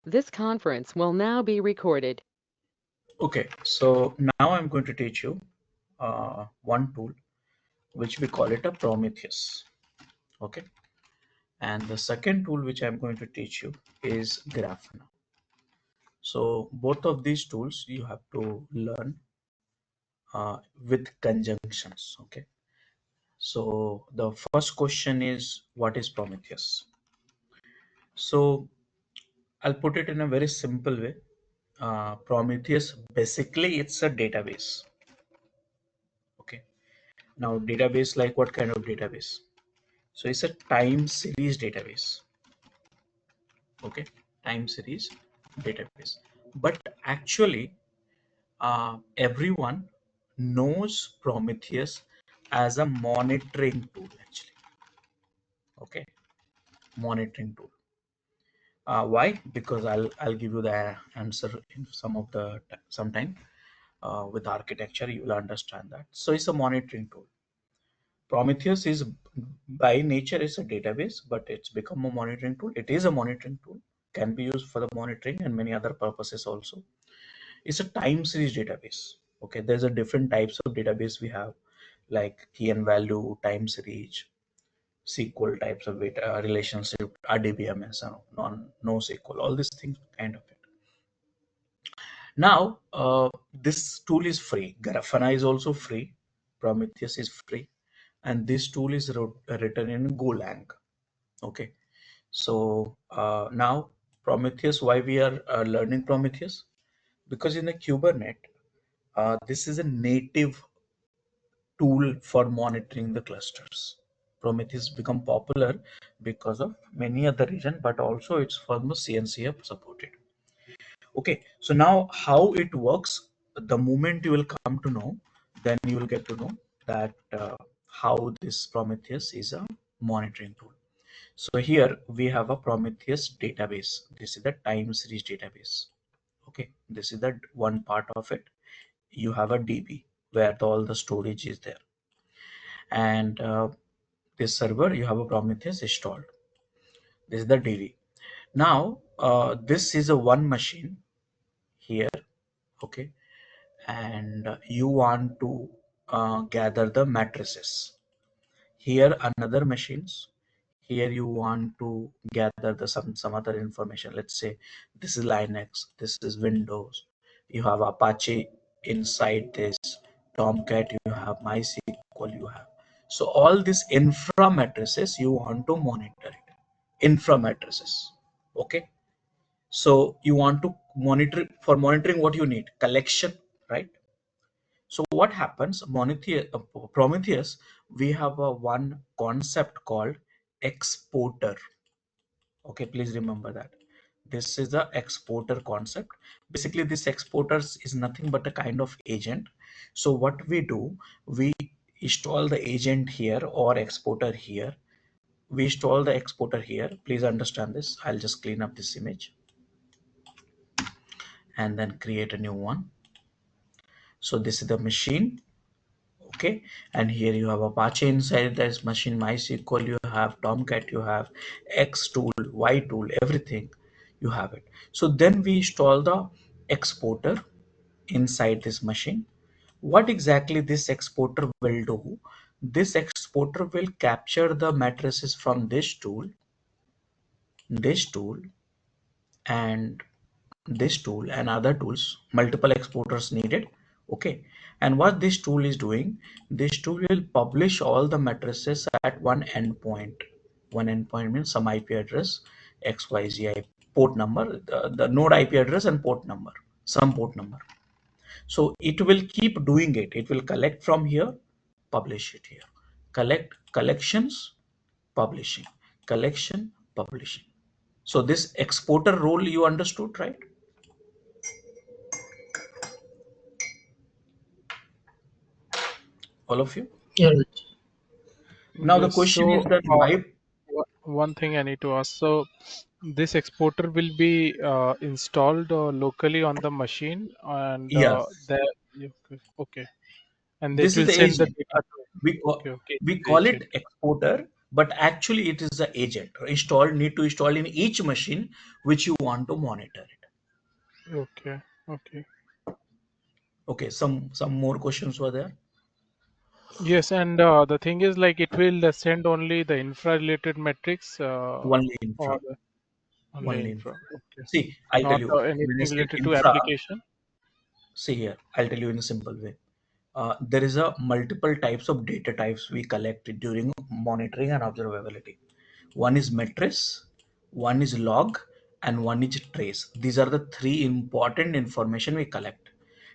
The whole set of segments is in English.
This conference will now be recorded. Okay, so now I'm going to teach you one tool which we call it a Prometheus. Okay, and the second tool which I'm going to teach you is Grafana. So both of these tools you have to learn with conjunctions. Okay, so the first question is, what is Prometheus? So I'll put it in a very simple way. Prometheus basically it's a database. Okay, now database, like what kind of database? So it's a time series database. Okay, time series database. But actually, everyone knows Prometheus as a monitoring tool. Actually, okay, monitoring tool. Why? Because I'll give you the answer in sometime. With architecture, you will understand that. So it's a monitoring tool. Prometheus is by nature is a database, but it's become a monitoring tool. It is a monitoring tool, can be used for the monitoring and many other purposes also. It's a time series database. Okay, there's a different types of database we have, like key and value, time series, SQL types of data, relationship, RDBMS, NoSQL, all these things kind of it. Now, this tool is free. Grafana is also free. Prometheus is free, and this tool is written in Golang. Okay, so now Prometheus. Why we are learning Prometheus? Because in the Kubernetes, this is a native tool for monitoring the clusters. Prometheus become popular because of many other reasons, but also it's for the CNCF supported. Okay, so now how it works, the moment you will come to know, then you will get to know that how this Prometheus is a monitoring tool. So here we have a Prometheus database. This is the time series database. Okay, this is the one part of it. You have a DB where all the storage is there, and this server you have a Prometheus installed. This is the DB. Now this is a one machine here. Okay, and you want to gather the matrices. Here another machines. Here you want to gather the some other information. Let's say this is Linux, this is Windows. You have Apache inside this, Tomcat. You have MySQL. You have, so all these infra matrices you want to monitor it. Infra matrices. Okay. So you want to monitor, for monitoring what you need collection, right? So what happens, Prometheus, we have a one concept called exporter. Okay, please remember that. This is the exporter concept. Basically, this exporters is nothing but a kind of agent. So what we do, we install the agent here or exporter here. We install the exporter here. Please understand this. I'll just clean up this image and then create a new one. So this is the machine. Okay, and here you have Apache inside this machine, MySQL, you have Tomcat, you have X tool, Y tool, everything you have it. So then we install the exporter inside this machine. What exactly this exporter will do? This exporter will capture the matrices from this tool, and this tool and other tools, multiple exporters needed. Okay, and what this tool is doing, this tool will publish all the matrices at one endpoint. One endpoint means some IP address, xyz port number, the node IP address and port number, some port number. So it will keep doing it. It will collect from here, publish it here, collect, collections, publishing, collection, publishing. So this exporter role you understood, right? All of you. Yeah, Now the Yes. question is So, that why. one thing I need to ask. So, this exporter will be installed locally on the machine, and Yes, there. Okay, okay, and it this is will the send the agent. data to. We call, Okay, okay, we the call it agent. exporter. but actually it is the agent need to install in each machine which you want to monitor it. Okay. Okay. Okay, some more questions were there. Yes, and the thing is, like, it will send only the infra-related metrics, Only or infra. only Only infra. infra. Okay. See, I'll tell Not you, when I anything say related to infra, application. see here, I'll tell you in a simple way. There is a multiple types of data types we collect during monitoring and observability. One is matrix, one is log, and one is trace. These are the three important information we collect.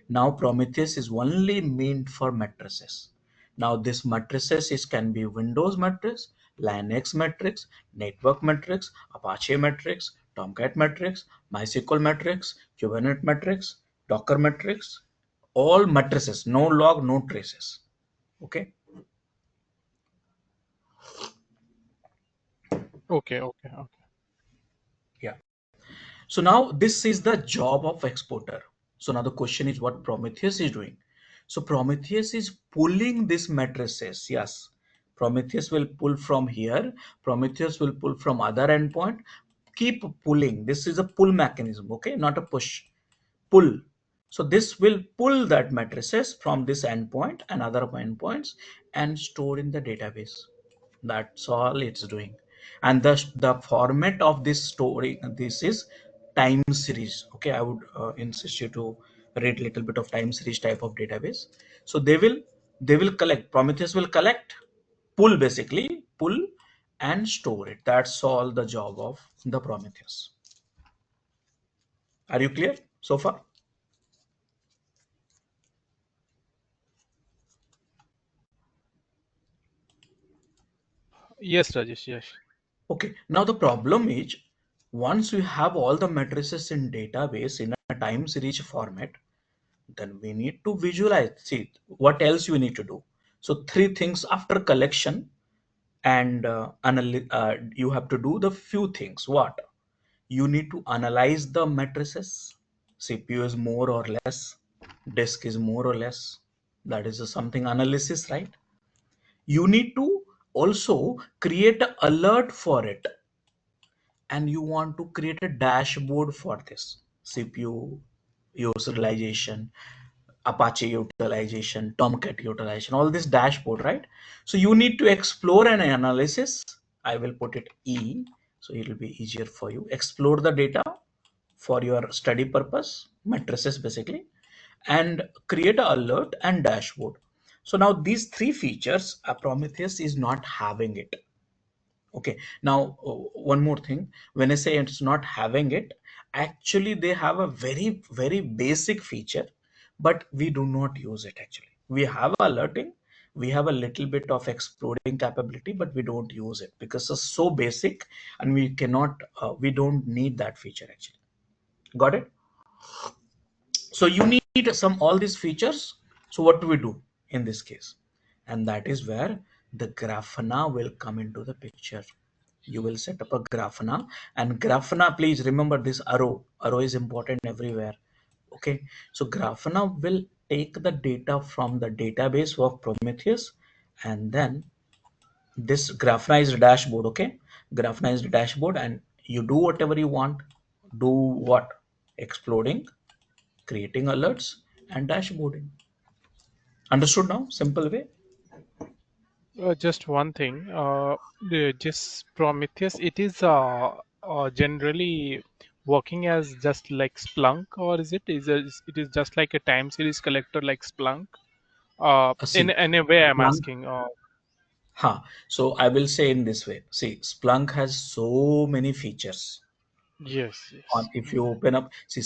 Now Prometheus is only meant for matrices. Now this matrices is can be Windows matrix, Linux matrix, network matrix, Apache matrix, Tomcat matrix, MySQL matrix, Kubernetes matrix, Docker matrix, all matrices, no log, no traces. Okay. Okay. Okay. Okay. Yeah. So now this is the job of exporter. So now the question is what Prometheus is doing. So Prometheus is pulling this matrices. Yes. Prometheus will pull from here. Prometheus will pull from other endpoint. Keep pulling. This is a pull mechanism. Okay. Not a push. Pull. So this will pull that matrices from this endpoint and other endpoints and store in the database. That's all it's doing. And the format of this story, this is time series. Okay, I would insist you to read little bit of time series type of database. So they will collect. Prometheus will collect, pull, basically pull and store it. That's all the job of the Prometheus. Are you clear so far? Yes, Rajesh. Yes. Okay, now the problem is once we have all the matrices in database in a time series format, then we need to visualize. See, what else you need to do? So three things after collection and you have to do the few things. What? You need to analyze the matrices. CPU is more or less, disk is more or less. That is a something analysis, right? You need to also create an alert for it, and you want to create a dashboard for this CPU utilization, Apache utilization, Tomcat utilization, all this dashboard, right? So you need to explore an analysis. I will put it E, so it will be easier for you. Explore the data for your study purpose, matrices basically, and create an alert and dashboard. So now these three features, Prometheus is not having it. Okay, now one more thing. When I say it's not having it, actually they have a very, very basic feature, but we do not use it actually. We have alerting, we have a little bit of exploring capability, but we don't use it because it's so basic and we don't need that feature actually. Got it? So you need some all these features. So what do we do in this case? And that is where the Grafana will come into the picture. You will set up a Grafana, and Grafana, please remember this arrow is important everywhere. Okay, so Grafana will take the data from the database of Prometheus, and then this Grafana is the dashboard. Okay, Grafana is the dashboard, and you do whatever you want. Do what? Exploding, creating alerts, and dashboarding. Understood now? Simple way. Just one thing. Just Prometheus. It is generally working as just like Splunk, or it is just like a time series collector like Splunk? In See, a way, I'm Splunk, asking. so I will say in this way. See, Splunk has so many features. Yes. On Yes. if you open up, see,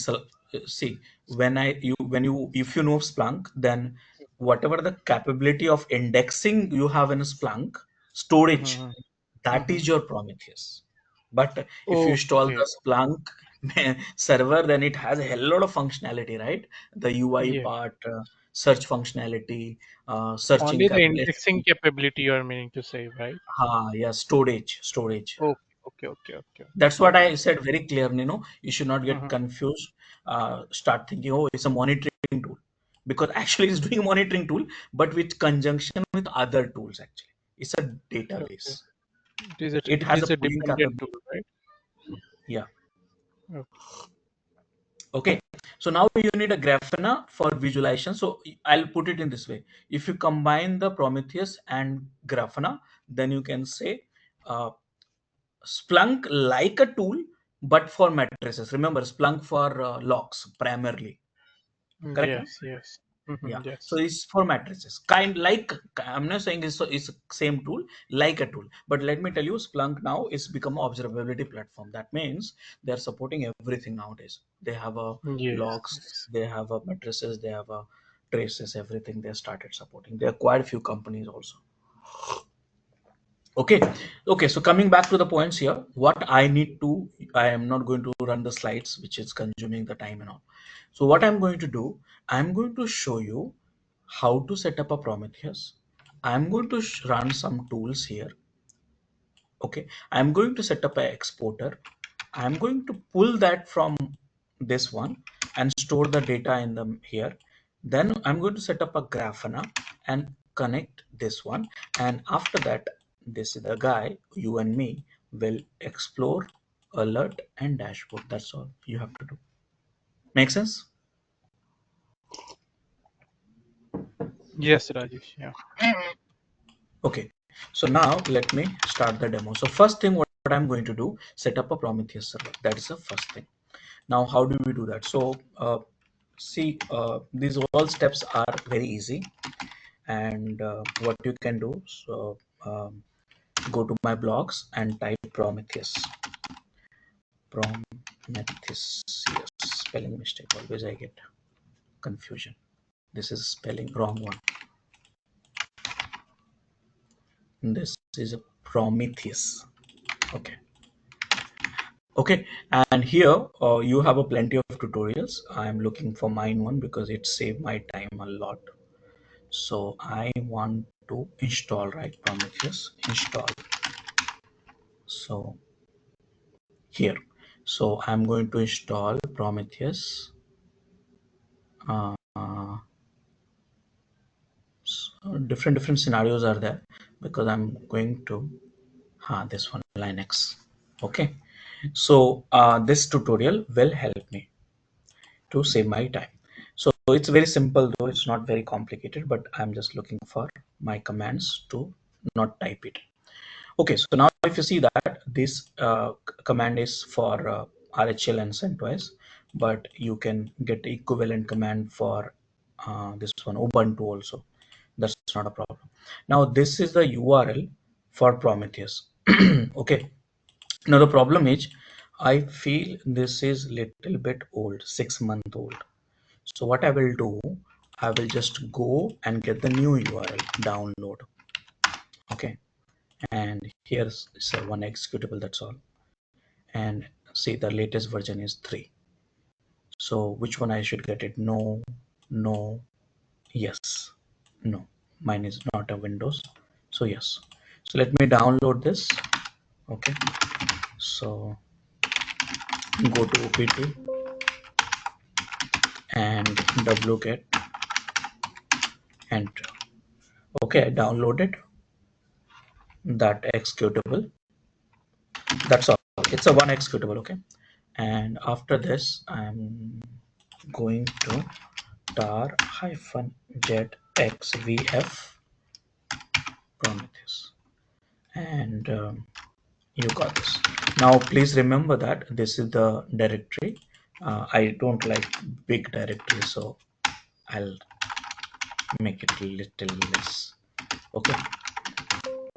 see, when you if you know Splunk, then whatever the capability of indexing you have in Splunk storage, Mm-hmm. that Mm-hmm. is your Prometheus. But if you install Okay. the Splunk server, then it has a hell lot of functionality, right? The UI Yeah. part, search functionality, searching Only the capability. indexing capability you are meaning to say, right? Yeah, storage. Okay. Okay. Okay. Okay. That's what I said very clearly. You should not get Mm-hmm. confused. Start thinking, oh, it's a monitoring tool, because actually it's doing a monitoring tool, but with conjunction with other tools. Actually, it's a Okay. database. It it has a is a pulling dependent tool, capability. right? Yeah. Okay. Okay. So now you need a Grafana for visualization. So I'll put it in this way. If you combine the Prometheus and Grafana, then you can say uh, Splunk like a tool, but for matrices. Remember, Splunk for logs primarily. Correct? No? Yes, yes. Yeah. So Yes. it's for matrices. Kind like, I'm not saying it's same tool, like a tool. But let me tell you, Splunk now is become an observability platform. That means they're supporting everything nowadays. They have a Yes, logs, yes. they have a matrices, they have a traces, everything they started supporting. They acquired few companies also. Okay. Okay, so coming back to the points here, what I need to, I am not going to run the slides which is consuming the time and all. So what I'm going to do, I'm going to show you how to set up a Prometheus. I'm going to run some tools here. Okay, I'm going to set up an exporter. I'm going to pull that from this one and store the data in them here. Then I'm going to set up a Grafana and connect this one. And after that, this is the guy, you and me, will explore, alert, and dashboard. That's all you have to do. Make sense? Yes, Rajesh. Yeah. Okay. So now let me start the demo. So first thing, what I'm going to do, set up a Prometheus server. That is the first thing. Now, how do we do that? So see, these all steps are very easy. And what you can do, so go to my blogs and type Prometheus. Prometheus, yes, spelling mistake. Always I get confusion. This is spelling wrong one. This is a Prometheus. Okay. Okay, and here you have a plenty of tutorials. I'm looking for mine one because it saved my time a lot. So I want to install, right? Prometheus install. So here, so I'm going to install Prometheus. Uh, so different scenarios are there because I'm going to this one Linux. Okay, so this tutorial will help me to save my time. So it's very simple, though it's not very complicated, but I'm just looking for my commands to not type it. Okay, so now if you see that this command is for RHL and CentOS, but you can get equivalent command for this one Ubuntu also. That's not a problem. Now this is the URL for Prometheus. Okay. Now the problem is, I feel this is little bit old, 6 month old. So what I will do, I will just go and get the new URL, download. Okay, and here's one executable, that's all. And see, the latest version is 3. So which one I should get it? No, no, yes, no. Mine is not a Windows, so yes. So let me download this. Okay, so go to opt and wget enter. Okay, I downloaded that executable. That's all. It's a one executable. Okay, and after this I'm going to tar hyphen jet xvf Prometheus, and you got this. Now please remember that this is the directory. I don't like big directory, so I'll make it a little less. Okay,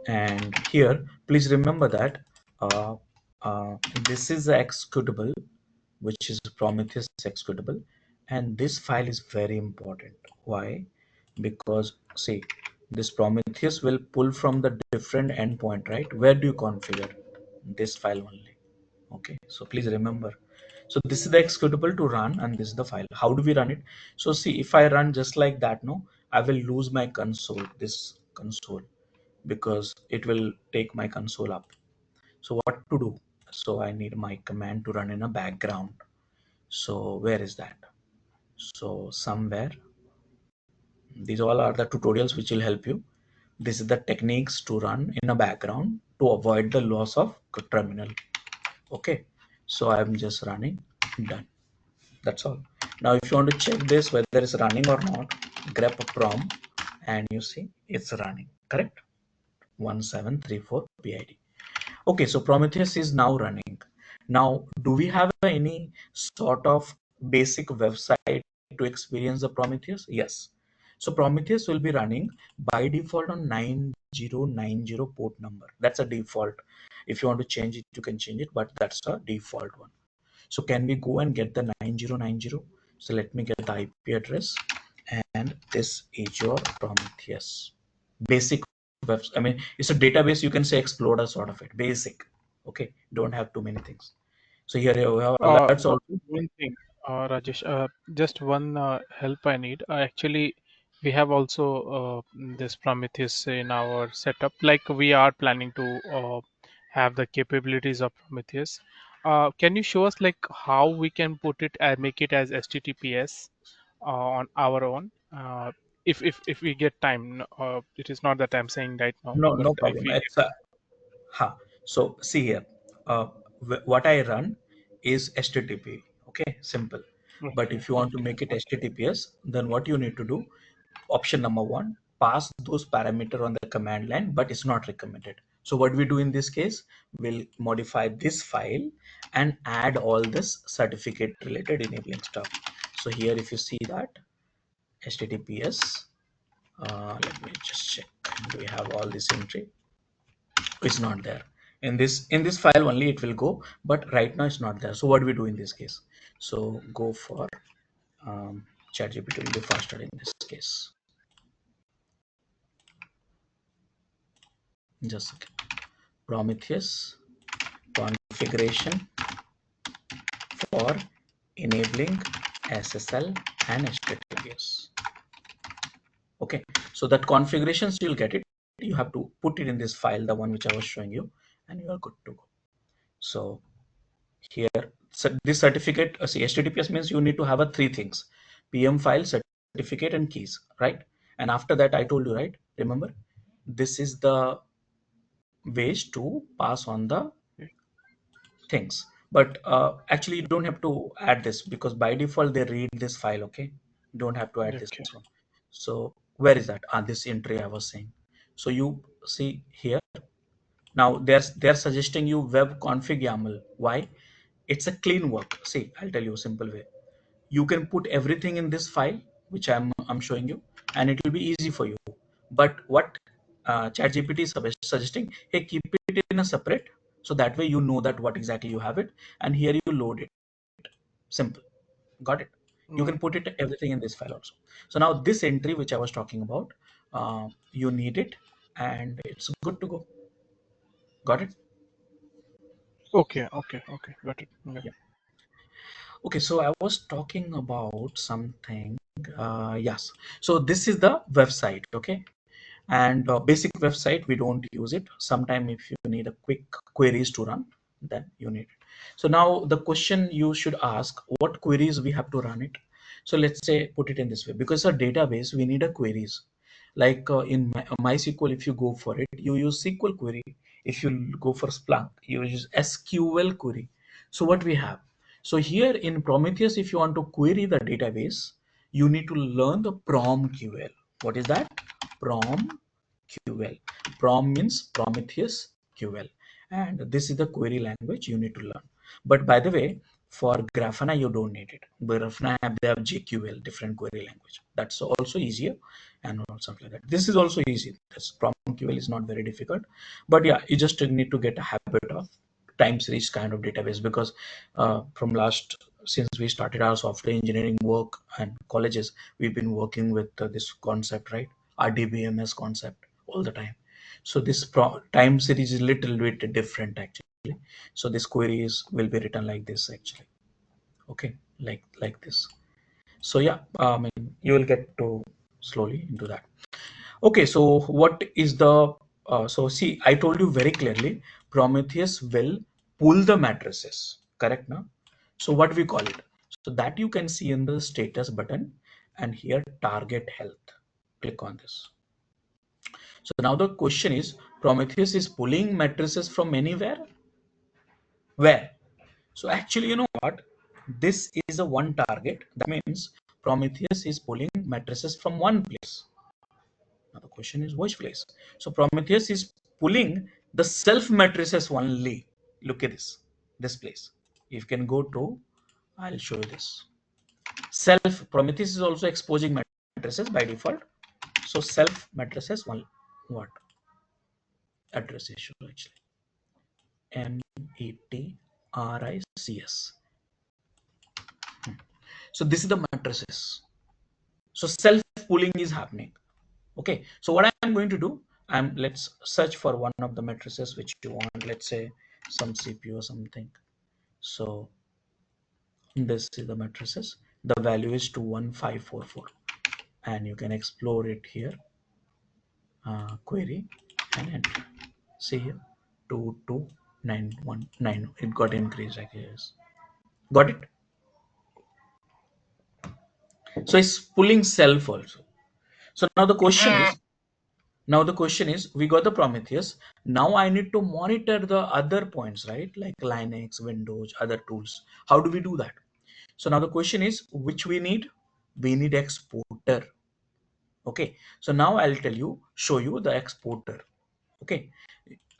and here please remember that uh, this is the executable, which is Prometheus executable, and this file is very important. Why? Because see, this Prometheus will pull from the different endpoint, right? Where do you configure this file only? Okay, so please remember. So this is the executable to run, and this is the file. How do we run it? So see, if I run just like that, no, I will lose my console, this console, because it will take my console up. So what to do? So I need my command to run in a background. So where is that? So somewhere, these all are the tutorials which will help you. This is the techniques to run in a background to avoid the loss of terminal. Okay, so I'm just running, done. That's all. Now if you want to check this whether it's running or not, grab a prom and you see it's running, correct? 1734 PID. Okay, so Prometheus is now running. Now, do we have any sort of basic website to experience the Prometheus? Yes. So Prometheus will be running by default on 9090 port number. That's a default. If you want to change it, you can change it, but that's a default one. So can we go and get the 9090? So let me get the IP address, and this is your Prometheus. Basic webs. I mean, it's a database, you can say explorer sort of it. Basic. Okay, don't have too many things. So here you have alerts also. One thing, Rajesh, just one help I need. Actually, we have also this Prometheus in our setup. Like we are planning to have the capabilities of Prometheus. Can you show us like how we can put it and make it as HTTPS on our own? If we get time, it is not that I'm saying right now, No, but no if problem. we get It's a ha. So see here, uh, what I run is HTTP. Okay, simple. But okay, if you want to okay, make it HTTPS, then what you need to do, option number one, pass those parameter on the command line, but it's not recommended. So what we do in this case, we'll modify this file and add all this certificate related enabling stuff. So here, if you see that HTTPS, let me just check. Do we have all this entry? It's not there in this file only. It will go, but right now it's not there. So what do we do in this case? So go for ChatGPT will be faster in this case. Just a second. Prometheus configuration for enabling SSL and HTTPS. Okay, so that configurations you'll get it. You have to put it in this file, the one which I was showing you, and you are good to go. So here, so this certificate, see, HTTPS means you need to have a three things: PM file, certificate, and keys, right? And after that, I told you, right? Remember, this is the ways to pass on the things. But actually, you don't have to add this because by default they read this file. Okay, you don't have to add this okay. one. So where is that? This entry I was saying. So you see here. Now they're suggesting you web config YAML. Why? It's a clean work. See, I'll tell you a simple way. You can put everything in this file which I'm showing you, and it will be easy for you. But what ChatGPT is suggesting, hey, keep it in a separate, so that way you know that what exactly you have it, and here you load it. Simple. Got it? You Mm, can put it everything in this file also. So now this entry which I was talking about, you need it, and it's good to go. Got it? okay, okay, okay. Got it. Yeah. Yeah. Okay, so I was talking about something. Yes. So this is the website. Okay, and basic website we don't use it. Sometime if you need a quick queries to run, then you need it. So now the question you should ask, what queries we have to run it? So let's say put it in this way, because a database we need a queries. Like in MySQL, if you go for it, you use SQL query. If you go for Splunk, you use SQL query. So what we have, so here in Prometheus, if you want to query the database, you need to learn the PromQL. What is that? PromQL. Prom means Prometheus QL, and this is the query language you need to learn. But by the way, for Grafana you don't need it. Grafana they have JQL, different query language. That's also easier, and something like that. This is also easy. This PromQL is not very difficult, but yeah, you just need to get a habit of time series kind of database, because from last, since we started our software engineering work and colleges, we've been working with this concept, right? RDBMS concept all the time. So this time series is little bit different actually. So this queries will be written like this actually. Okay, like this. So yeah, you will get to slowly into that. Okay, so what is the so see, I told you very clearly, Prometheus will pull the matrices, correct now? So what we call it? So that you can see in the status button, and here target health. Click on this. So now the question is, Prometheus is pulling matrices from anywhere. Where? So actually, you know what? This is a one target. That means Prometheus is pulling matrices from one place. Now the question is which place? So Prometheus is pulling the self matrices only. Look at this place. You can go to, I'll show you this. Self Prometheus is also exposing matrices by default. So self matrices one what address issue actually matrics. So this is the matrices. So self pooling is happening. Okay. So what I'm going to do, let's search for one of the matrices which you want. Let's say some CPU or something. So this is the matrices. The value is 21544, and you can explore it here. Query and enter. See here, 22919. It got increased, I guess. Got it? So it's pulling self also. So now the question is, we got the Prometheus. Now I need to monitor the other points, right? Like Linux, Windows, other tools. How do we do that? So now the question is, which we need? We need exporter. Okay. So now I'll show you the exporter. Okay.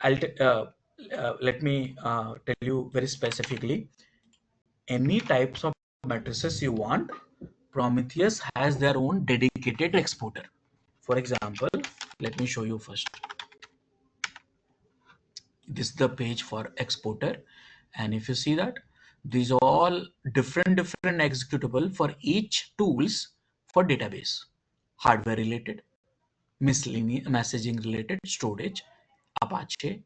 Let me tell you very specifically. Any types of matrices you want, Prometheus has their own dedicated exporter. For example, let me show you first. This is the page for exporter, and if you see that these are all different executable for each tools for database, hardware related, miscellaneous messaging related, storage, Apache,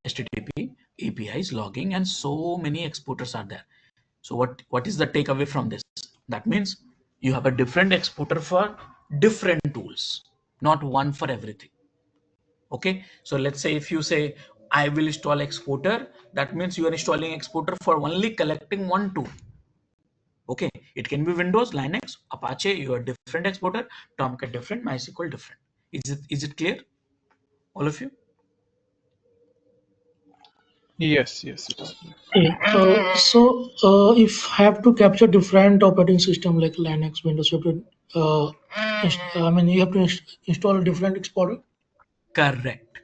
HTTP, APIs, logging, and so many exporters are there. So what is the takeaway from this? That means you have a different exporter for different tools, not one for everything. Okay, so let's say if you say I will install exporter, that means you are installing exporter for only collecting one tool. Okay, it can be Windows, Linux, Apache, your different exporter, Tomcat different, MySQL different. Is it clear, all of you? Yes, yes, it is clear. If I have to capture different operating system like Linux, Windows, you have to, you have to install a different exporter. Correct.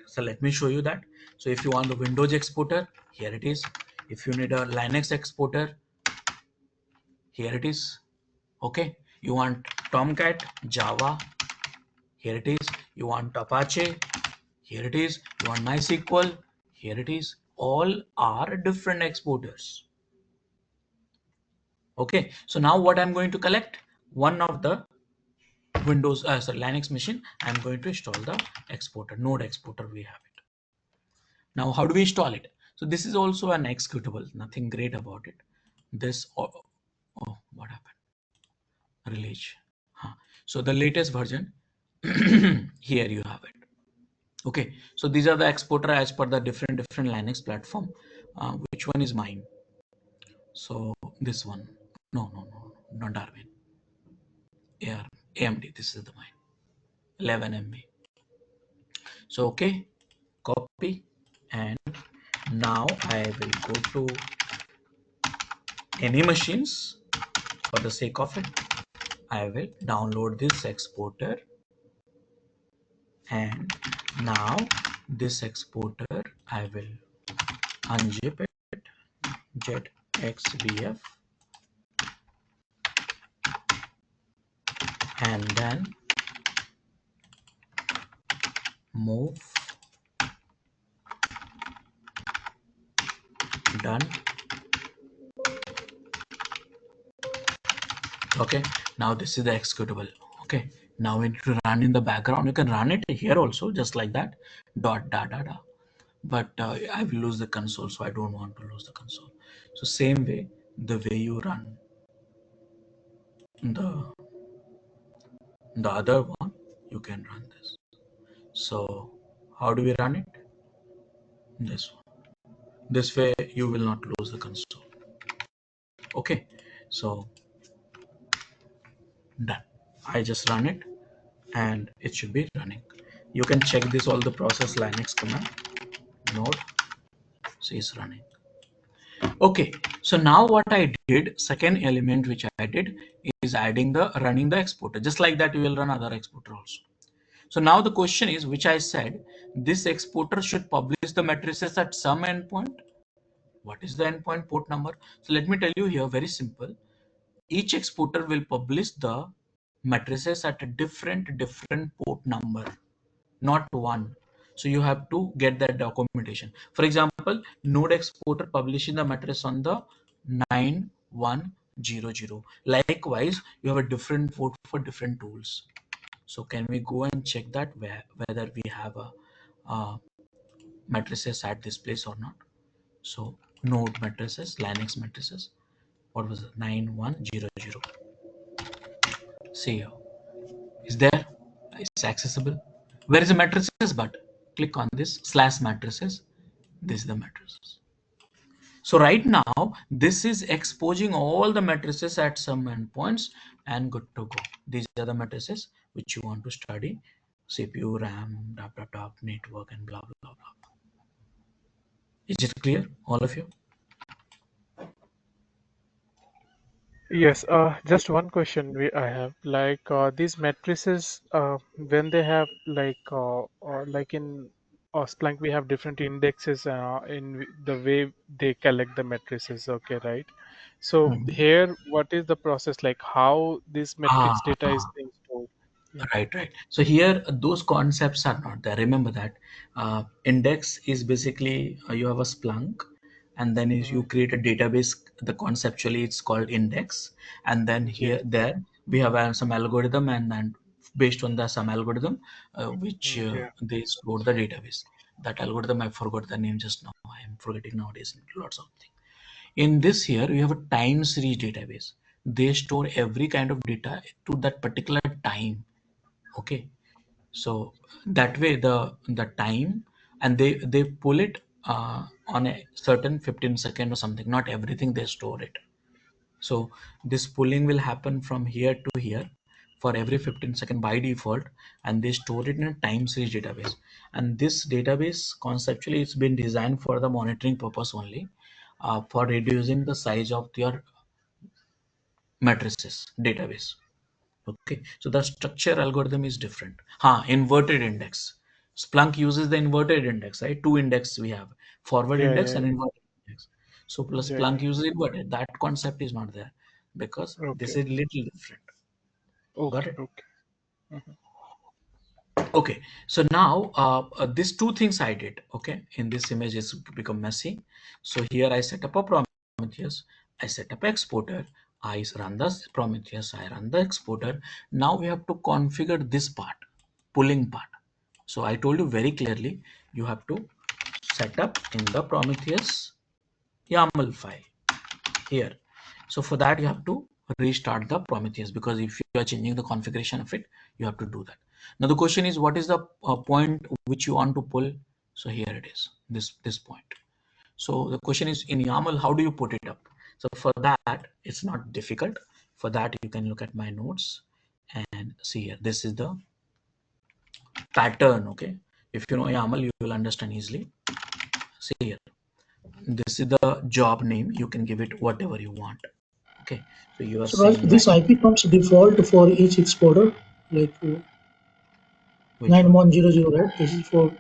So let me show you that. So if you want the Windows exporter, here it is. If you need a Linux exporter, here it is. Okay, you want Tomcat, Java, here it is. You want Apache, here it is. You want MySQL, here it is. All are different exporters. Okay, so now what I'm going to collect, one of the Linux machine, I'm going to install the exporter, node exporter. We have it. Now how do we install it? So this is also an executable, nothing great about it. This, what happened? Release. So the latest version, here you have it. Okay, so these are the exporter as per the different Linux platform. Which one is mine? So this one. No, not Darwin. Yeah, AMD. This is the mine. 11 MB. So okay, copy, and now I will go to any machines. For the sake of it, I will download this exporter, and now this exporter I will unzip it, jetxbf, and then move, done. Okay, now this is the executable. Okay, now we need to run in the background. You can run it here also, just like that, dot da da da. But I will lose the console, so I don't want to lose the console. So same way, the way you run the other one, you can run this. So how do we run it? This one. This way you will not lose the console. Okay, so done. I just run it and it should be running. You can check this all the process Linux command node. So it's running. Okay, so now what I did, second element which I did is running the exporter. Just like that, we will run other exporter also. So now the question is, which I said, this exporter should publish the matrices at some endpoint. What is the endpoint port number? So let me tell you here, very simple. Each exporter will publish the matrices at a different port number, not one. So you have to get that documentation. For example, node exporter publishing the matrix on the 9100. Likewise, you have a different port for different tools. So can we go and check that whether we have a matrices at this place or not? So node matrices, Linux matrices. What was it? 9100. See here. Is there? It's accessible. Where is the matrices? But click on this slash matrices. This is the matrices. So right now, this is exposing all the matrices at some endpoints and good to go. These are the matrices which you want to study. CPU, RAM, network, and blah, blah, blah. Is it clear, all of you? Yes, just one question I have. Like these matrices, when they have like in Splunk, we have different indexes in the way they collect the matrices. Okay, right? So Mhm. here, what is the process like? How this Ah, matrix data is being stored? Yeah. right. So here, those concepts are not there. Remember that index is basically you have a Splunk, and then is you Mhm. create a database. The conceptually it's called index, and then Yeah. here there we have some algorithm, and then based on the some algorithm which Yeah. they store the database. That algorithm I forgot the name just now. I am forgetting nowadays lots of things. In this here, you have a time series database. They store every kind of data to that particular time. Okay, so that way the time, and they pull it on a certain 15 second or something. Not everything they store it. So this pulling will happen from here to here for every 15 second by default, and they store it in a time series database. And this database conceptually it's been designed for the monitoring purpose only, for reducing the size of your matrices database. Okay, so the structure algorithm is different. Inverted index. Splunk uses the inverted index, right? Two index we have, forward Yeah. index Yeah. and inverted index. So plus Yeah. Splunk Yeah. uses inverted. That concept is not there because this Okay. is little different. Got Okay. it? Okay. Mhm. Okay, so now these two things I did. Okay, in this image it's become messy. So here I set up a Prometheus, I set up exporter, I run the Prometheus, I run the exporter. Now we have to configure this part, pulling part. So I told you very clearly, you have to set up in the Prometheus YAML file here. So for that, you have to restart the Prometheus, because if you are changing the configuration of it, you have to do that. Now the question is, what is the point which you want to pull? So here it is, this point. So the question is, in YAML, how do you put it up? So for that, it's not difficult. For that, you can look at my notes and see here. This is the pattern. Okay, if you know YAML, you will understand easily. See here, this is the job name. You can give it whatever you want. Okay, so you are So guys, saying this like, IP comes default for each exporter, like which one? 9100, right? This is for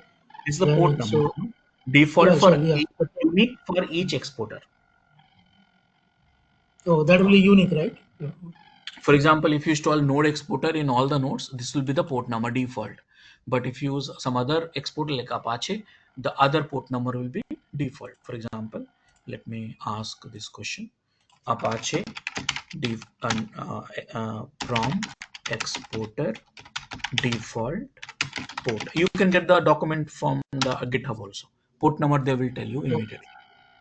This is the port Linux. number. So No? Default yeah, for sorry, yeah. each, unique for each exporter. Oh, that will be unique, right? Yeah. For example, if you install node exporter in all the nodes, this will be the port number default. But if you use some other exporter like Apache, the other port number will be default. For example, let me ask this question: Apache prom exporter default port. You can get the document from the GitHub also. Port number they will tell you Okay, immediately.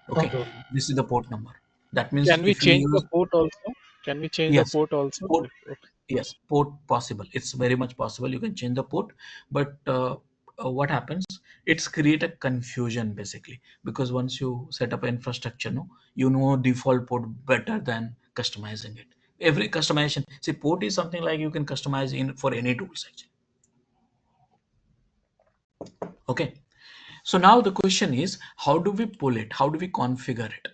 Okay, okay. this is the port number. That means Can we if you change the use, port also? Can we change the yes, port also? port, Okay. yes, port possible. It's very much possible. You can change the port, but what happens? It's create a confusion basically, because once you set up infrastructure, no, you know default port better than customizing it. Every customization, see, port is something like you can customize in for any tools actually. Okay. So now the question is, how do we pull it? How do we configure it?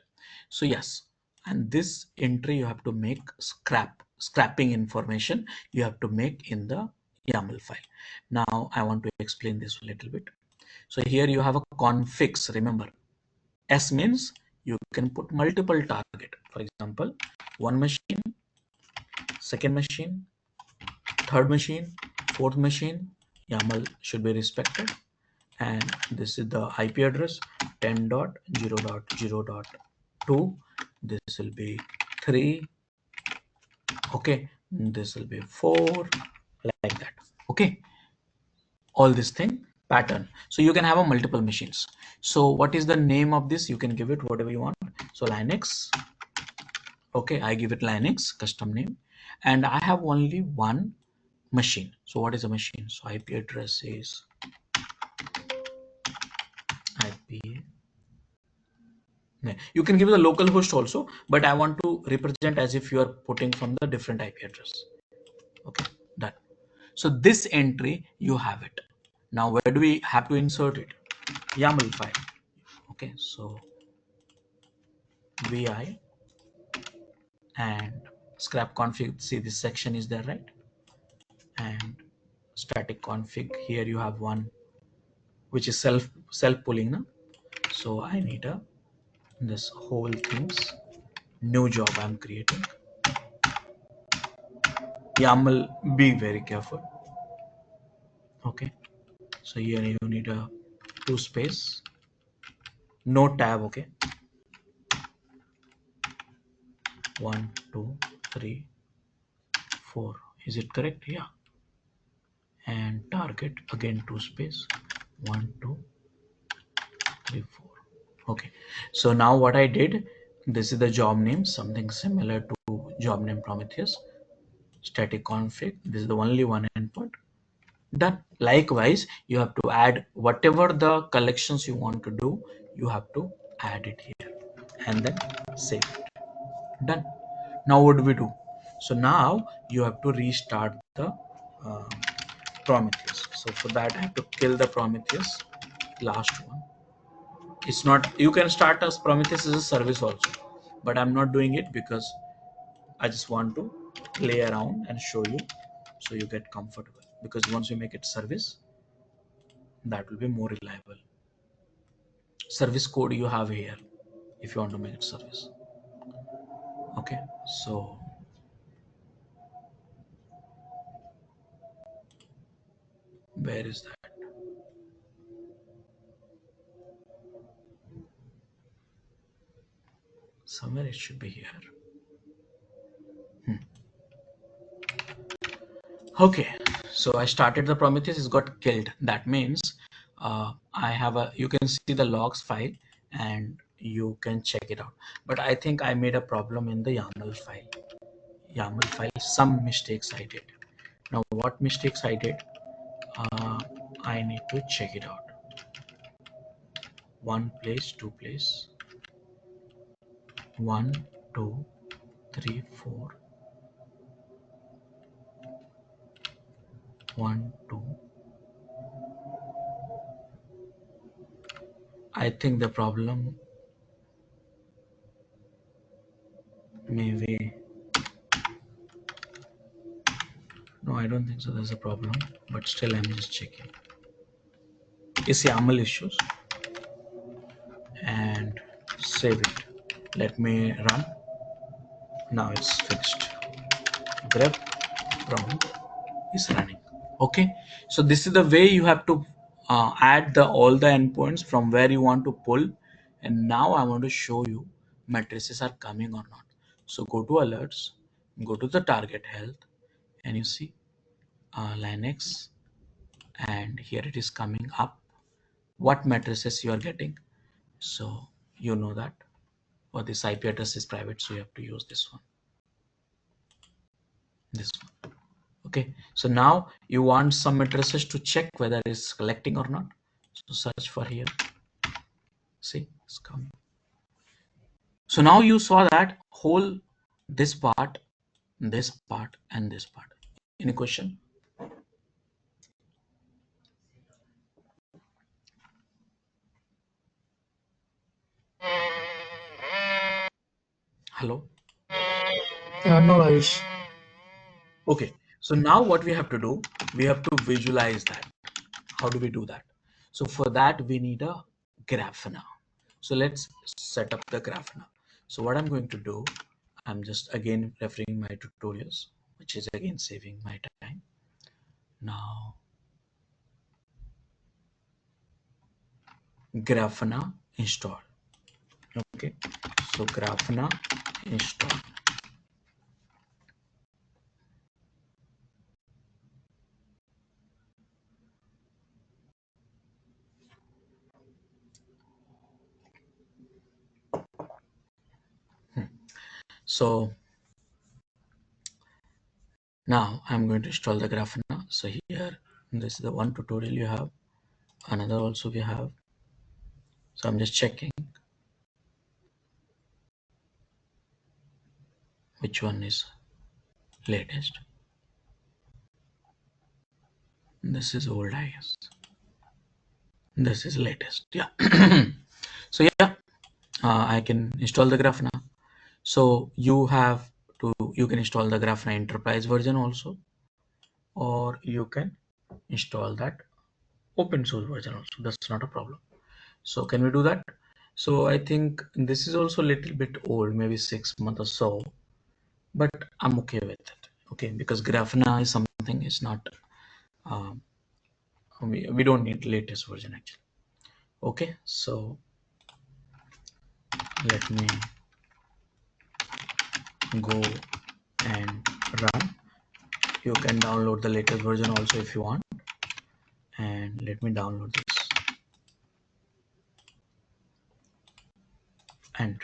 So yes, and this entry you have to make scrapping information you have to make in the YAML file. Now I want to explain this a little bit. So here you have a configs. Remember, S means you can put multiple target. For example, one machine, second machine, third machine, fourth machine. YAML should be respected. And this is the IP address 10.0.0.2. This will be 3. Okay, this will be 4, like that. Okay, all this thing pattern. So you can have a multiple machines. So what is the name of this? You can give it whatever you want. So Linux. Okay, I give it Linux custom name, and I have only one machine. So what is a machine? So IP address is IP. You can give the local host also, but I want to represent as if you are putting from the different IP address. Okay, done. So this entry, you have it. Now where do we have to insert it? YAML file. Okay, so vi and scrap config. See, this section is there, right? And static config. Here you have one which is self pulling now. So I need a this whole things new job I'm creating. YAML, be very careful. Okay, so here you need a 2 space, no tab. Okay, 1 2 3 4, is it correct? Yeah. And target again 2 space, 1 2 3 4. Okay, so now what I did, this is the job name, something similar to job name Prometheus. Static config, this is the only one endpoint. Done. Likewise, you have to add whatever the collections you want to do, you have to add it here and then save it. Done. Now what do we do? So now you have to restart the uh, Prometheus. So for that I have to kill the Prometheus, last one. It's not, you can start as Prometheus as a service also, but I'm not doing it because I just want to play around and show you so you get comfortable, because once you make it service, that will be more reliable. Service code you have here if you want to make it service. Okay, so where is that? Somewhere it should be here. Okay, so I started the Prometheus, it's got killed. That means I have a, you can see the logs file and you can check it out. But I think I made a problem in the YAML file. YAML file, some mistakes I did. Now what mistakes I did, I need to check it out. One place, two place, 1 2 3 4, 1 2. I think the problem maybe, no, I don't think so, there's a problem, but still I'm just checking. It's YAML issues, and save it. Let me run. Now it's fixed. Grep prompt is running. Okay, so this is the way you have to add the all the endpoints from where you want to pull. And now I want to show you matrices are coming or not. So go to alerts, go to the target health, and you see Linux, and here it is coming up what matrices you are getting. So you know that, or this IP address is private, so you have to use this one. Okay, so now you want some matrices to check whether it's collecting or not. So search for here. See, it's coming. So now you saw that whole, this part, and this part. Any question? Hello? No, Rajesh. Okay, so now what we have to do, we have to visualize that. How do we do that? So for that, we need a Grafana. So let's set up the Grafana. So what I'm going to do, I'm just again referring my tutorials, which is again saving my time. Now, Grafana install. Okay, so Grafana install. So now I'm going to install the Grafana. So here, this is the one tutorial you have. Another also we have. So I'm just checking which one is latest. This is old, I guess. This is latest. Yeah. So yeah, I can install the Grafana. So you can install the Grafana Enterprise version also, or you can install that open source version also. That's not a problem. So can we do that? So I think this is also a little bit old, maybe 6 months or so, but I'm okay with it. Okay, because Grafana is something, it's not, um, we don't need latest version actually. Okay, so let me go and run. You can download the latest version also if you want, and let me download this and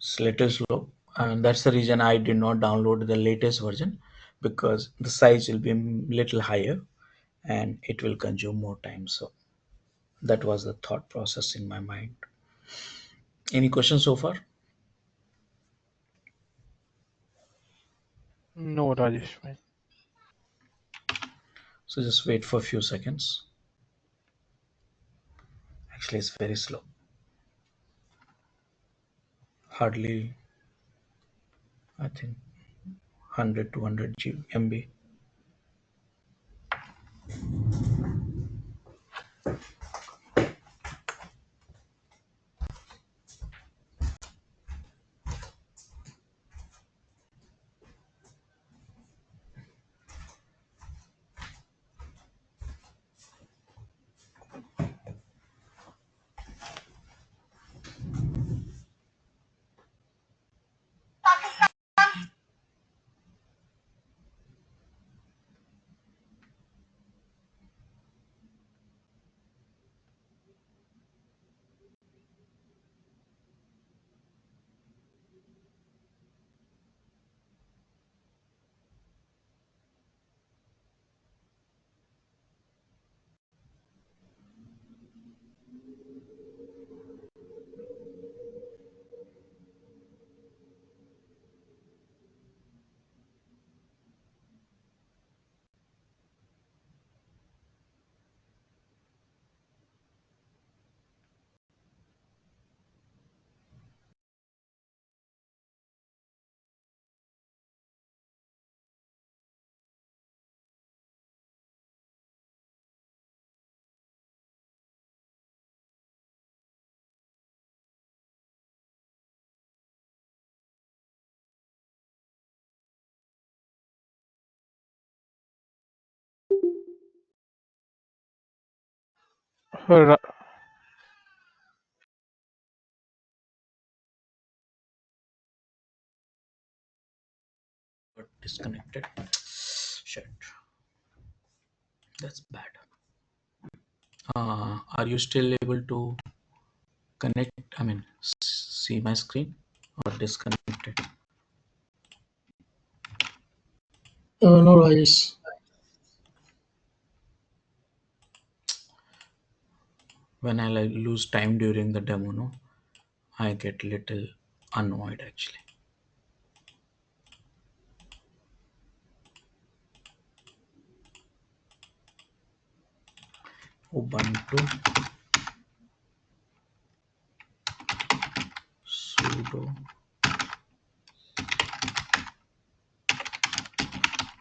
it's little slow, and that's the reason I did not download the latest version, because the size will be a little higher and it will consume more time. So that was the thought process in my mind. Any questions so far? No, Rajesh, fine. So just wait for a few seconds. Actually, it's very slow. Hardly, I think, 100 to 100 MB. Ra- Got disconnected. Shit, that's bad. Are you still able to connect? I mean, see my screen or disconnected? No, Rajesh. When I like lose time during the demo, no, I get little annoyed actually. Ubuntu sudo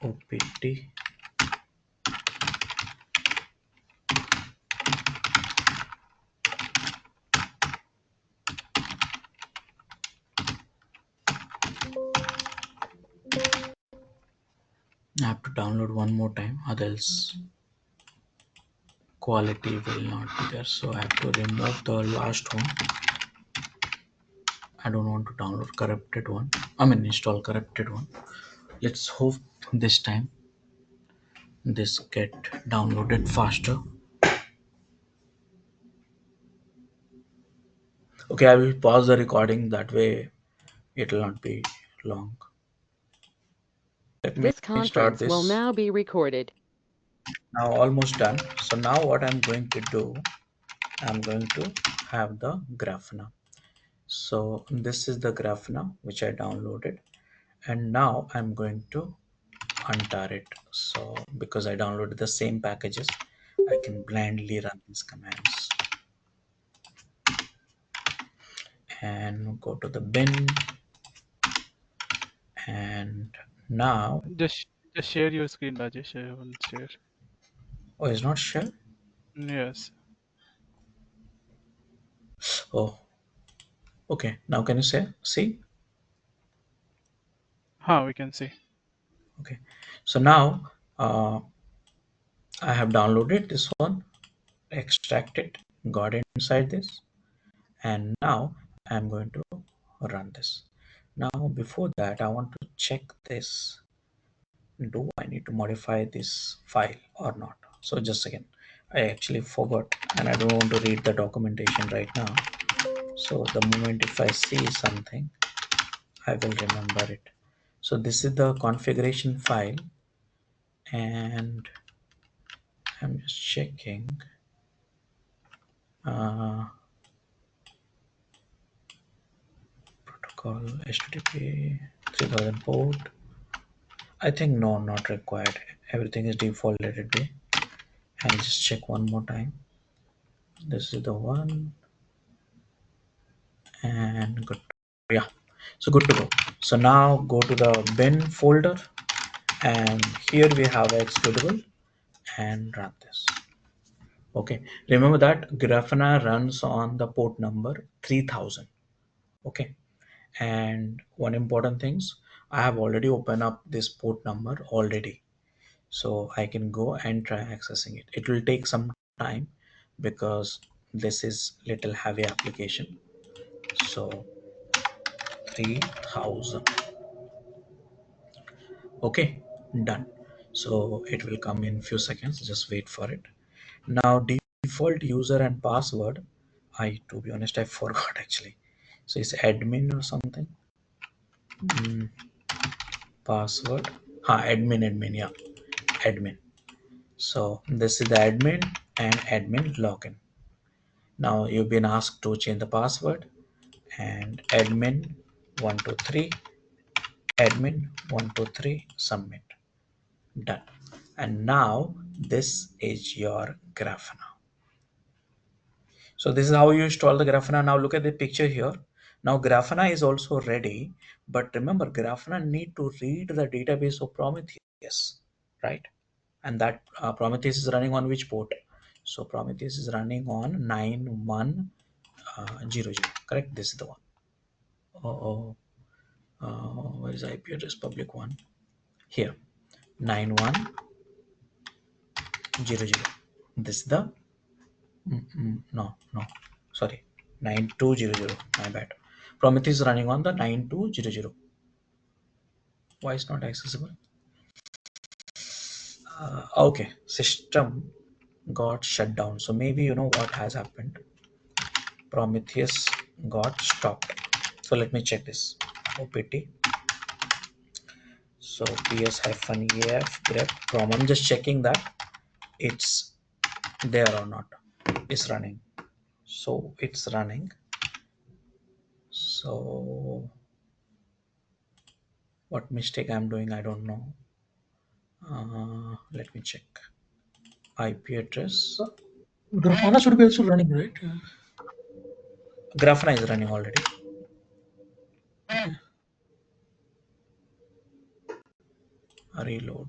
opt. I have to download one more time, otherwise quality will not be there. So I have to remove the last one. I don't want to download corrupted one. I mean install corrupted one. Let's hope this time this get downloaded faster. Okay, I will pause the recording, that way it will not be long. Let me This start conference will this. now be recorded. Now almost done. So now what I'm going to do, I'm going to have the Grafana. So this is the Grafana which I downloaded, and now I'm going to untar it. So because I downloaded the same packages, I can blindly run these commands and go to the bin. And now, just just share your screen, Rajesh. I will share. oh, it's not shell. Yes. Oh, okay. Now can you say see? We can see. Okay. So now I have downloaded this one, extract it, got it inside this, and now I'm going to run this. Now before that, I want to check this. Do I need to modify this file or not? So just again, I actually forgot, and I don't want to read the documentation right now. So the moment if I see something, I will remember it. So this is the configuration file, and I'm just checking. Protocol HTTP 3000 port. I think no, not required. Everything is default. Let it be. And just check one more time. This is the one, and good. Yeah, so good to go. So now go to the bin folder, and here we have executable, and run this. Okay, remember that Grafana runs on the port number 3000. Okay, and one important things, I have already opened up this port number already, so I can go and try accessing it. It will take some time because this is little heavy application. So 3000. Okay, done. So it will come in few seconds, just wait for it. Now default user and password, I to be honest I forgot actually. So it's admin or something. Password, admin, yeah, admin. So this is the admin and admin login. Now you've been asked to change the password, and admin 123, admin 123, submit. Done. And now this is your Grafana. So this is how you install the Grafana. Now look at the picture here. Now Grafana is also ready, but remember Grafana need to read the database of Prometheus, right? And that Prometheus is running on which port? So Prometheus is running on 9100, correct? This is the one. Oh, where is IP address public one? Here, 9100. This is the No, no, sorry, 9200. My bad. Prometheus is running on the 9200. Why is not accessible? Okay, system got shut down. So maybe you know what has happened. Prometheus got stopped. So let me check this. OPT. So ps-ef grep prom. I'm just checking that it's there or not. It's running. So it's running. So what mistake I'm doing, I don't know. Let me check. IP address. Grafana should be also running, right? Grafana is running already. Reload.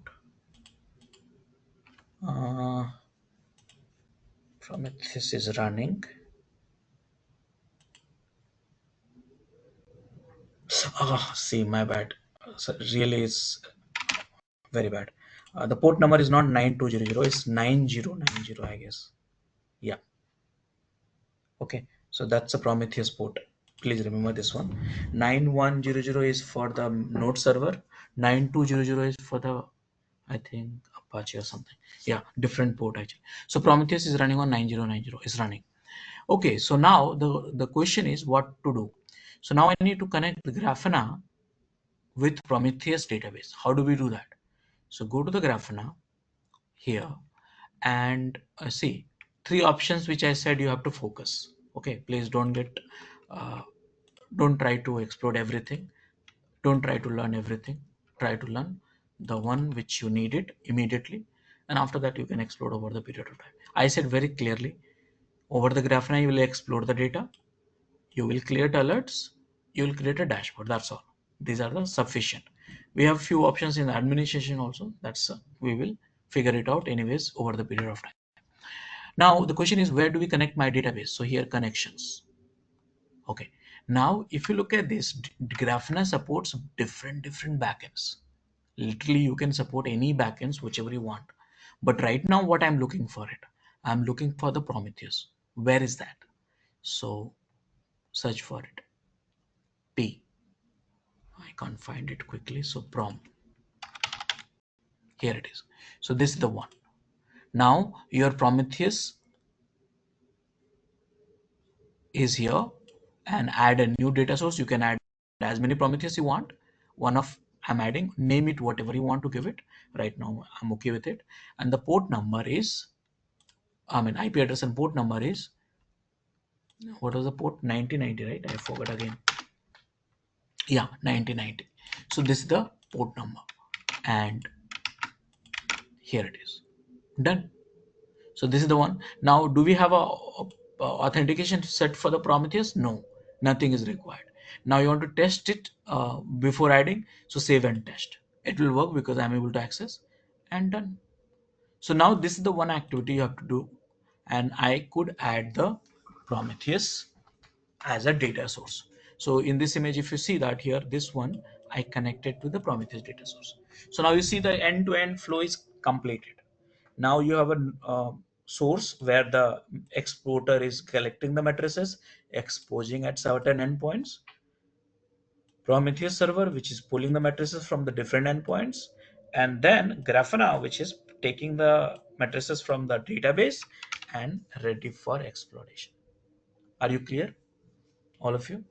Prometheus is running. See, my bad. So really, it's very bad. The port number is not 9200, it's 9090, I guess. Yeah. Okay. So that's a Prometheus port. Please remember this one. 9100 is for the node server. 9200 is for the, I think, Apache or something. Yeah, different port actually. So Prometheus is running on 9090. Is running. Okay. So now the question is what to do. So now I need to connect the Grafana with Prometheus database. How do we do that? So go to the Grafana here and see three options which I said you have to focus. Okay, please uh, don't try to explode everything. Don't try to learn everything. Try to learn the one which you need it immediately, and after that you can explode over the period of time. I said very clearly, over the Grafana you will explore the data, you will create alerts, you will create a dashboard. That's all. These are the sufficient. We have few options in administration also. That's we will figure it out anyways over the period of time. Now the question is, where do we connect my database? So here, connections. Okay. Now if you look at this, Grafana supports different backends. Literally you can support any backends whichever you want, but right now what I'm looking for it, I'm looking for the Prometheus. Where is that? So search for it. P. I can't find it quickly. So prom. Here it is. So this is the one. Now your Prometheus is here, and add a new data source. You can add as many Prometheus you want. One of I'm adding, name it whatever you want to give it. Right now I'm okay with it. And the port number is, IP address and port number is, what was the port? 9090, right? I forgot again. Yeah, 9090. So this is the port number, and here it is. Done. So this is the one. Now, do we have a authentication set for the Prometheus? No, nothing is required. Now you want to test it before adding. So save and test. It will work because I'm able to access, and done. So now this is the one activity you have to do, and I could add the Prometheus as a data source. So in this image, if you see that here, this one I connected to the Prometheus data source. So now you see the end-to-end flow is completed. Now you have a source where the exporter is collecting the matrices, exposing at certain endpoints. Prometheus server, which is pulling the matrices from the different endpoints, and then Grafana, which is taking the matrices from the database and ready for exploration. Are you clear, all of you?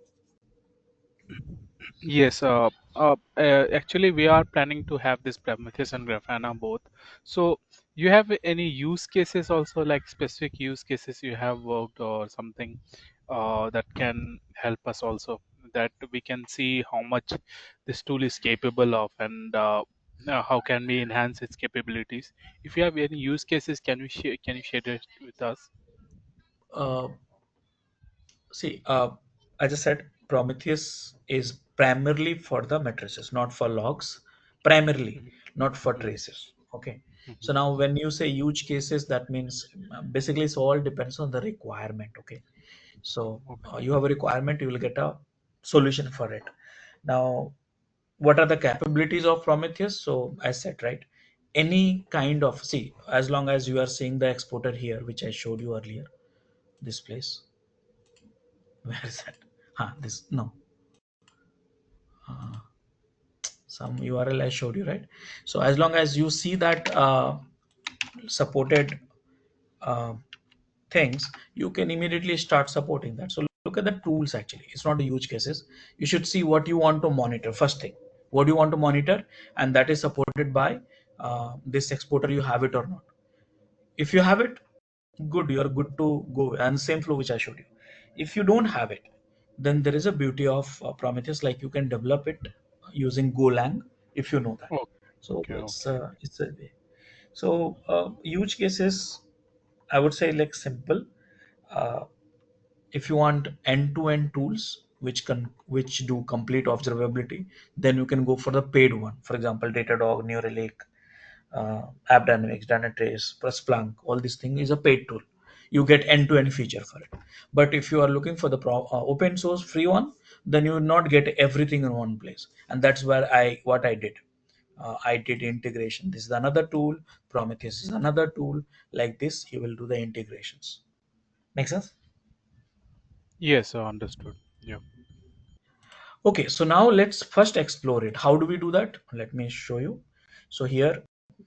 Yes, actually, we are planning to have this Prometheus and Grafana both. So, you have any use cases also, like specific use cases you have worked or something that can help us also, that we can see how much this tool is capable of, and how can we enhance its capabilities. If you have any use cases, can you share it with us? Uh, See, as I said, Prometheus is primarily for the matrices, not for logs. Primarily, Mhm. not for Mhm. traces. Okay. So Mhm. now, when you say huge cases, that means basically it all depends on the requirement. Okay. So Okay. you have a requirement, you will get a solution for it. Now, what are the capabilities of Prometheus? So, as said, right, any kind of, see, as long as you are seeing the exporter here, which I showed you earlier. this place. Where is that? This, no, some URL I showed you, right? So as long as you see that supported uh, things, you can immediately start supporting that. So look at the tools. Actually, it's not a huge cases. You should see what you want to monitor first thing. What do you want to monitor, and that is supported by this exporter. You have it or not. If you have it, good, you're good to go. And same flow which I showed you. If you don't have it, then there is a beauty of Prometheus, like you can develop it using Golang, if you know that. Oh, So okay, okay. it's a way. So use cases, I would say, like simple. uh, if you want end-to-end tools which do complete observability, then you can go for the paid one. For example, Datadog, New Relic, App Dynamics, Dynatrace, plus Splunk. All these things is a paid tool. You get end-to-end feature for it. But if you are looking for the open source free one, then you will not get everything in one place. And that's where what I did. I did integration. This is another tool. Prometheus is another tool. Like this, you will do the integrations. Make sense? Yes, understood. Yeah. Okay, so now let's first explore it. How do we do that? Let me show you. So here,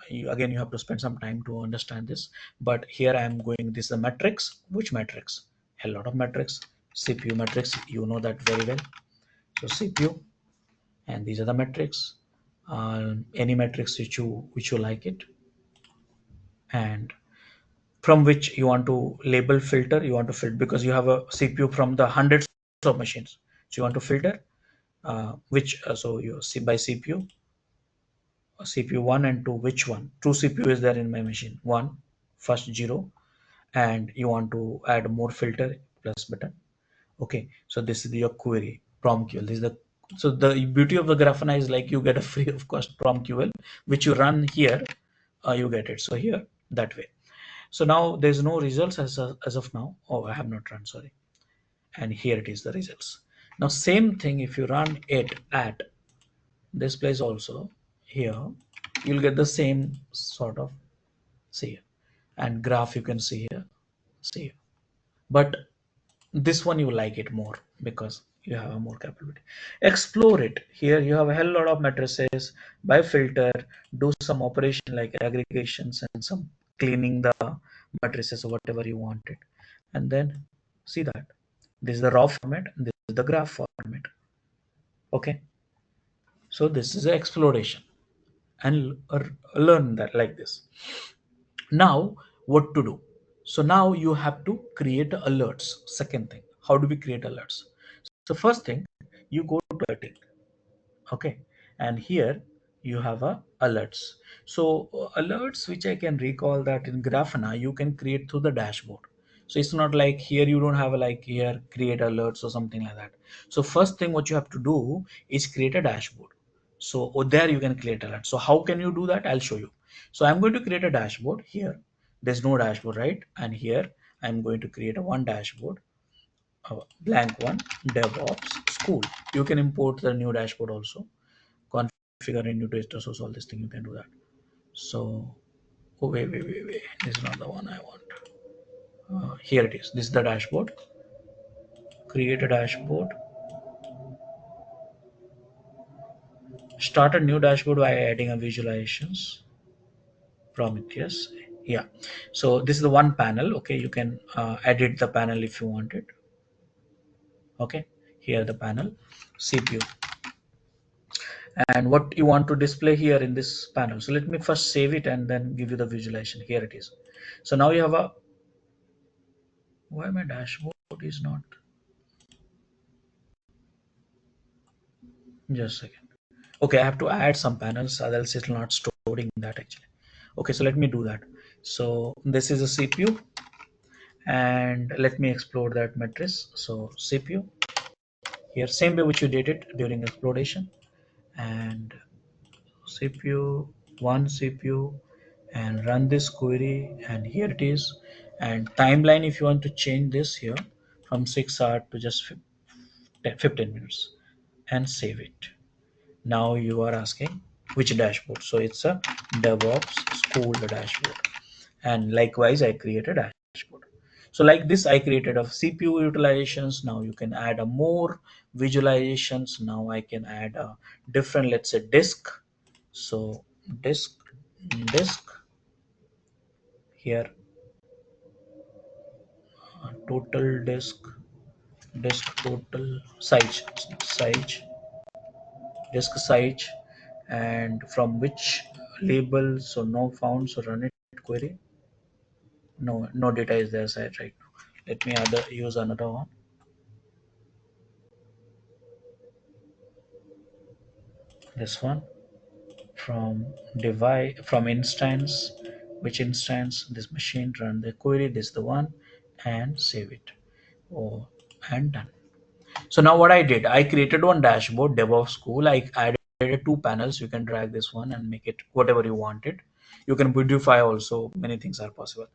again, you have to spend some time to understand this. But here I am going, this is the metrics. Which metrics? A lot of metrics. CPU metrics, you know that very well. So CPU, and these are the metrics. Any metrics which you like it, and from which you want to label filter. You want to filter because you have a CPU from the hundreds of machines. So you want to filter which so you see by CPU, CPU 1 and 2, which one true CPU is there in my machine, one first 0, and you want to add more filter, plus button. Okay, so this is your query promql. This is the, so the beauty of the Grafana is like you get a free of cost promql which you run here, you get it. So here, that way. So now there's no results as of now. Oh, I have not run, sorry. And here it is, the results. Now same thing, if you run it at this place also, here you'll get the same sort of, see here, and graph you can see here, see here. But this one you like it more because you have a more capability. Explore it. Here you have a hell lot of matrices. By filter, do some operation like aggregations and some cleaning the matrices or whatever you wanted, and then see that this is the raw format, this is the graph format. Okay, so this is the exploration, and learn that like this. Now what to do? So now you have to create alerts. Second thing, how do we create alerts? So first thing, you go to alerting. Okay, and here you have a alerts. So alerts which I can recall that in Grafana you can create through the dashboard. So it's not like here you don't have a, like here create alerts or something like that. So first thing what you have to do is create a dashboard. So there you can create alert. So how can you do that? I'll show you. So I'm going to create a dashboard here. There's no dashboard, right? And here I'm going to create a one dashboard, blank one, DevOps school. You can import the new dashboard also, configure a new data source, all this thing you can do that. So, oh, wait. This is not the one I want. Here it is. This is the dashboard. Create a dashboard. Start a new dashboard by adding a visualizations. Prometheus. Yeah. So this is the one panel. Okay, you can edit the panel if you want it. Okay, here the panel, CPU, and what you want to display here in this panel. So let me first save it and then give you the visualization. Here it is. So now you have a, why my dashboard is not, just a second. Okay, I have to add some panels, else it's not storing that actually. Okay, so let me do that. So this is a CPU, and let me explore that matrix. So CPU here, same way which you did it during exploration, and CPU, one CPU, and run this query, and here it is. And timeline, if you want to change this here from 6 hours to just 15 minutes, and save it. Now you are asking which dashboard. So it's a DevOps school dashboard, and likewise I create a dashboard. So like this, I created a CPU utilizations. Now you can add a more visualizations. Now I can add a different, let's say, disk. So disk here, total disk total size disk size, and from which label. So no found, so run it query. No data is there side right now. Let me use another one. This one, from from instance, which instance, this machine, run the query, this is the one, and save it. Oh, and done. So now what I did, I created one dashboard, DevOps School. I added two panels. You can drag this one and make it whatever you want it. You can beautify also. Many things are possible.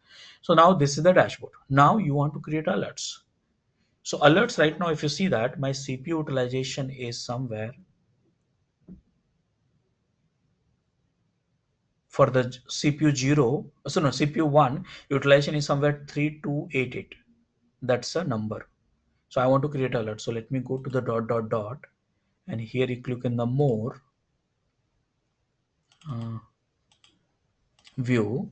So now this is the dashboard. Now you want to create alerts. So alerts right now, if you see that my CPU utilization is somewhere for the CPU 0, so no, CPU 1 utilization is somewhere 3288. That's a number. So I want to create alert. So let me go to the dot, and here you click in the more uh, view,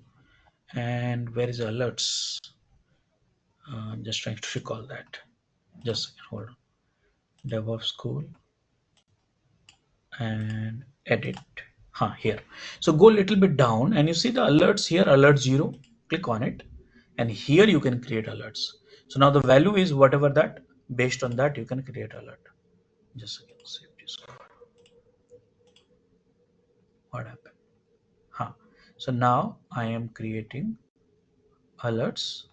and where is alerts? I'm just trying to recall that. Just hold on. DevOps School and edit. Here. So go a little bit down and you see the alerts here, alert 0. Click on it, and here you can create alerts. So now the value is whatever that, based on that you can create alert. Just again, save this. What happened? So now I am creating alerts.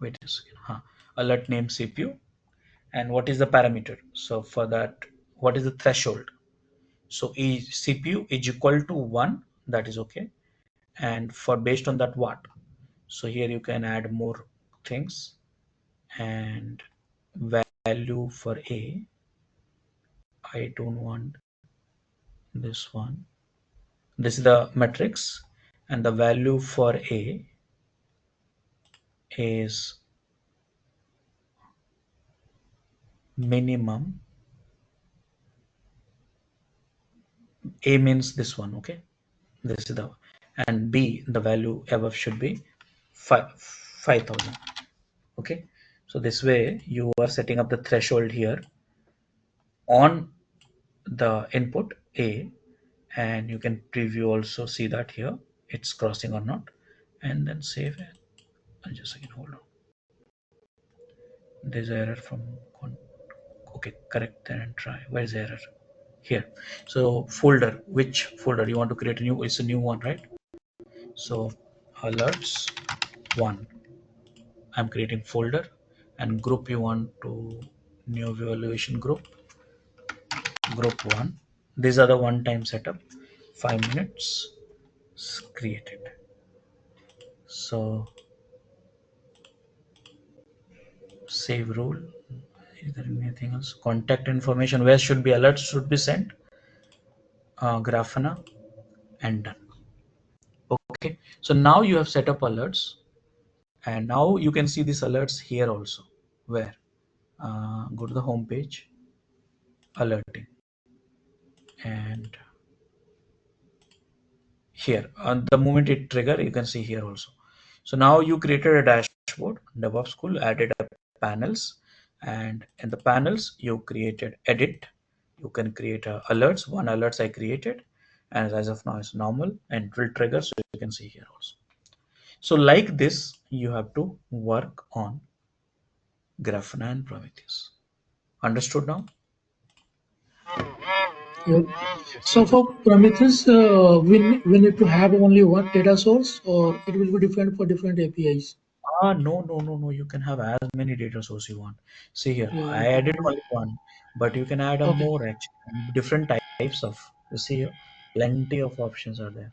Wait a second. Alert name CPU, and what is the parameter? So for that, what is the threshold? So CPU is equal to 1, that is okay. And for based on that what? So here you can add more things, and value for A, I don't want this one. This is the matrix, and the value for A is minimum. A means this one, okay? This is the, and B, the value above should be 5,000. Okay, so this way you are setting up the threshold here on the input A, and you can preview also, see that here it's crossing or not, and then save it. And just again, hold on. There's error from okay, correct then and try. Where's the error? Here. So folder, which folder you want to create a new? It's a new one, right? So alerts 1, I'm creating folder, and group you want to new evaluation group 1. These are the one-time setup, 5 minutes created. So save rule. Is there anything else? Contact information, where should be alerts should be sent? Grafana, and done. Okay, so now you have set up alerts, and now you can see these alerts here also. Where? Go to the home page, alerting, and here on the moment it trigger, you can see here also. So now you created a dashboard, DevOps School, added up panels, and in the panels you created edit. You can create alerts. One alerts I created, and as of now it's normal, and it will trigger, so you can see here also. So like this you have to work on Grafana and Prometheus. Understood now? Yep. Yes, So yes. for Prometheus, we need to have only one data source, or it will be different for different APIs. No. You can have as many data source you want. See here, Yeah, I okay. added only one, but you can add a Okay. more actually. Different types of. You see here, plenty of options are there.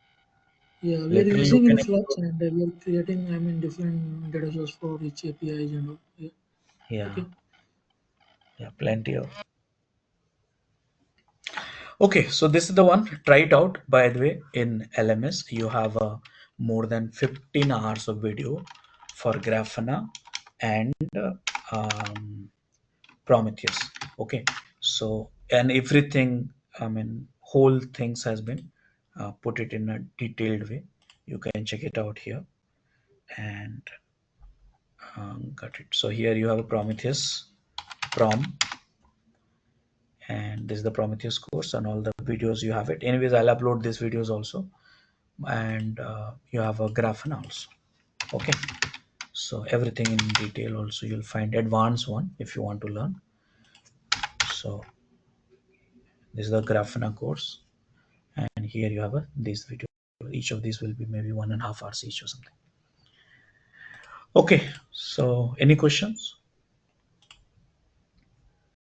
Yeah, we are Literally, you using can Influx explore. and we are creating, I mean, different data source for each APIs and all. Yeah. Yeah, Okay. yeah, plenty of. Okay, so this is the one. Try it out. By the way, in LMS, you have more than 15 hours of video for Grafana and Prometheus. Okay, so and everything, I mean, whole things has been put it in a detailed way. You can check it out here and got it. So here you have a Prometheus prom, and this is the Prometheus course and all the videos you have it. Anyways, I'll upload these videos also, and you have a Grafana also. Okay, so everything in detail also you'll find advanced one if you want to learn. So this is the Grafana course, and here you have this video. Each of these will be maybe 1.5 hours each or something. Okay, so any questions?